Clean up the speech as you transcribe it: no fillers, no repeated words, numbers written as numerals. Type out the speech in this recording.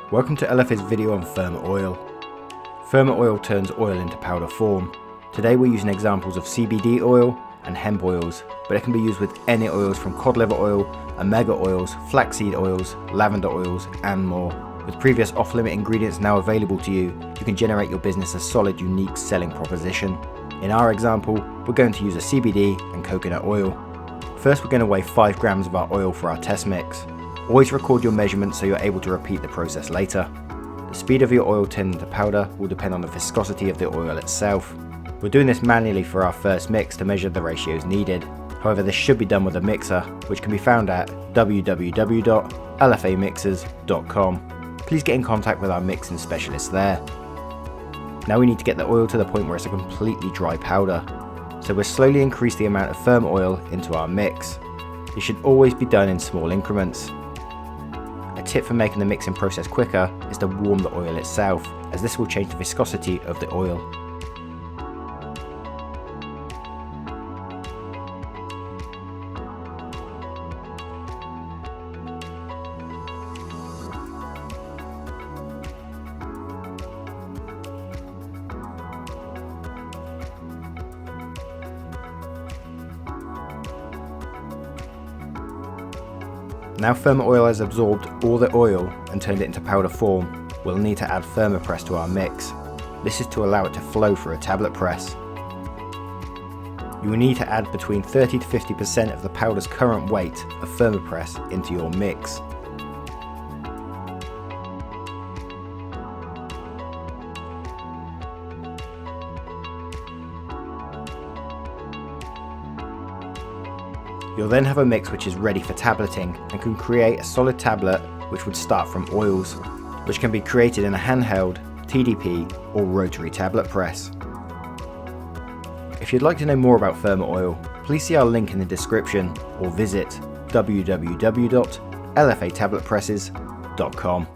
Welcome to LFA's video on FirmaOil. FirmaOil turns oil into powder form. Today we're using examples of CBD oil and hemp oils, but it can be used with any oils from cod liver oil, omega oils, flaxseed oils, lavender oils and more. With previous off-limit ingredients now available to you, you can generate your business a solid, unique selling proposition. In our example, we're going to use a CBD and coconut oil. First we're going to weigh 5 grams of our oil for our test mix. Always record your measurements so you're able to repeat the process later. The speed of your oil turning into powder will depend on the viscosity of the oil itself. We're doing this manually for our first mix to measure the ratios needed. However, this should be done with a mixer, which can be found at www.lfamixers.com. Please get in contact with our mixing specialist there. Now we need to get the oil to the point where it's a completely dry powder. So we'll slowly increase the amount of FirmaOil into our mix. It should always be done in small increments. A tip for making the mixing process quicker is to warm the oil itself, as this will change the viscosity of the oil. Now FirmaOil has absorbed all the oil and turned it into powder form, we'll need to add FirmaPress to our mix. This is to allow it to flow through a tablet press. You will need to add between 30 to 50% of the powder's current weight of FirmaPress into your mix. You'll then have a mix which is ready for tableting and can create a solid tablet which would start from oils, which can be created in a handheld, TDP or rotary tablet press. If you'd like to know more about FirmaOil, please see our link in the description or visit www.lfatabletpresses.com.